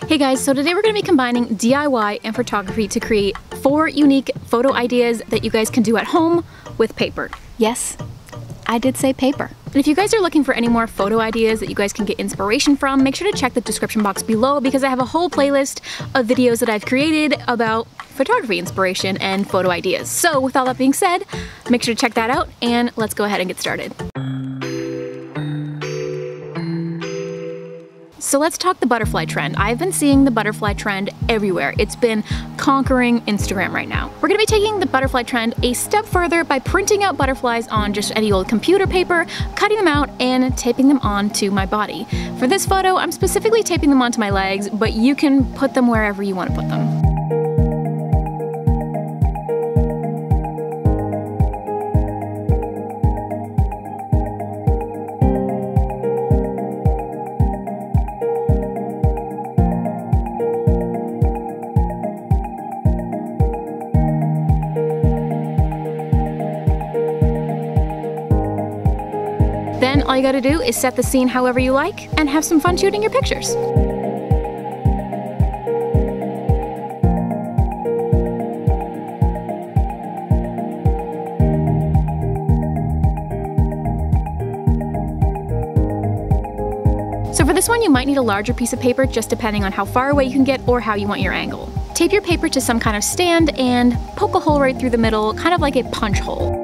Hey guys, so today we're going to be combining DIY and photography to create 4 unique photo ideas that you guys can do at home with paper. Yes, I did say paper. And if you guys are looking for any more photo ideas that you guys can get inspiration from, make sure to check the description box below because I have a whole playlist of videos that I've created about photography inspiration and photo ideas. So with all that being said, make sure to check that out and let's go ahead and get started. So let's talk the butterfly trend. I've been seeing the butterfly trend everywhere. It's been conquering Instagram right now. We're gonna be taking the butterfly trend a step further by printing out butterflies on just any old computer paper, cutting them out, and taping them onto my body. For this photo, I'm specifically taping them onto my legs, but you can put them wherever you want to put them. Then all you gotta do is set the scene however you like and have some fun shooting your pictures. So for this one, you might need a larger piece of paper just depending on how far away you can get or how you want your angle. Tape your paper to some kind of stand and poke a hole right through the middle, kind of like a punch hole.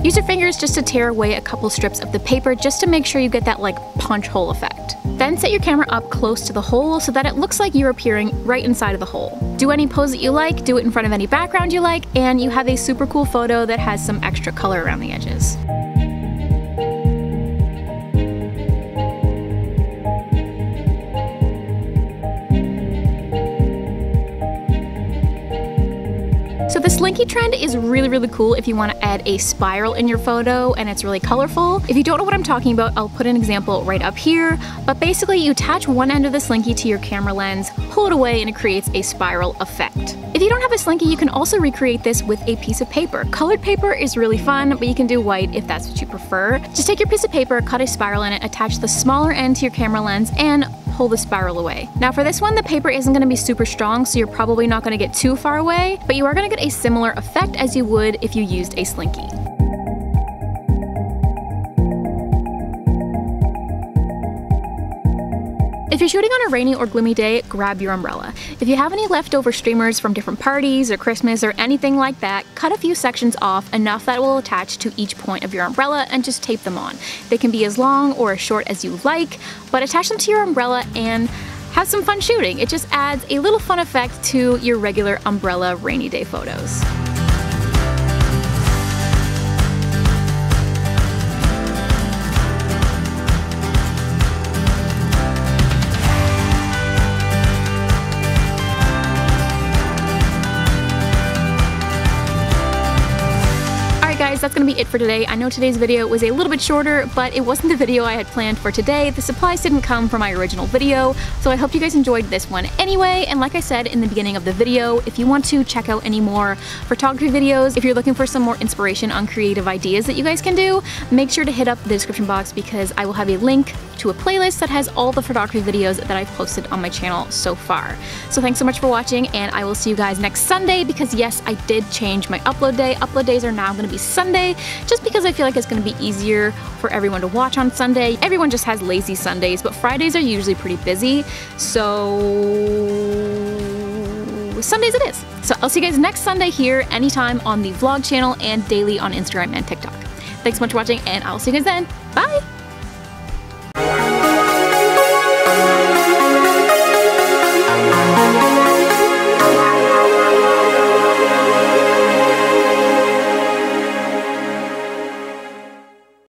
Use your fingers just to tear away a couple strips of the paper just to make sure you get that like punch hole effect. Then set your camera up close to the hole so that it looks like you're appearing right inside of the hole. Do any pose that you like, do it in front of any background you like, and you have a super cool photo that has some extra color around the edges. So the Slinky trend is really cool if you want to add a spiral in your photo and it's really colorful. If you don't know what I'm talking about, I'll put an example right up here. But basically you attach one end of the Slinky to your camera lens, pull it away, and it creates a spiral effect. If you don't have a Slinky, you can also recreate this with a piece of paper. Colored paper is really fun, but you can do white if that's what you prefer. Just take your piece of paper, cut a spiral in it, attach the smaller end to your camera lens, and pull the spiral away. Now for this one, the paper isn't going to be super strong, so you're probably not going to get too far away, but you are going to get a similar effect as you would if you used a Slinky. If you're shooting on a rainy or gloomy day, grab your umbrella. If you have any leftover streamers from different parties or Christmas or anything like that, cut a few sections off, enough that will attach to each point of your umbrella, and just tape them on. They can be as long or as short as you like, but attach them to your umbrella and have some fun shooting. It just adds a little fun effect to your regular umbrella rainy day photos. Guys, that's gonna be it for today. I know today's video was a little bit shorter, but it wasn't the video I had planned for today. The supplies didn't come from my original video, so I hope you guys enjoyed this one anyway. And like I said in the beginning of the video, if you want to check out any more photography videos, if you're looking for some more inspiration on creative ideas that you guys can do, make sure to hit up the description box because I will have a link to a playlist that has all the photography videos that I've posted on my channel so far. So thanks so much for watching, and I will see you guys next Sunday because yes, I did change my upload day. Upload days are now going to be Sunday, just because I feel like it's going to be easier for everyone to watch on Sunday. Everyone just has lazy Sundays, but Fridays are usually pretty busy, so Sundays it is. So I'll see you guys next Sunday here, anytime on the vlog channel and daily on Instagram and TikTok. Thanks so much for watching, and I'll see you guys then. Bye!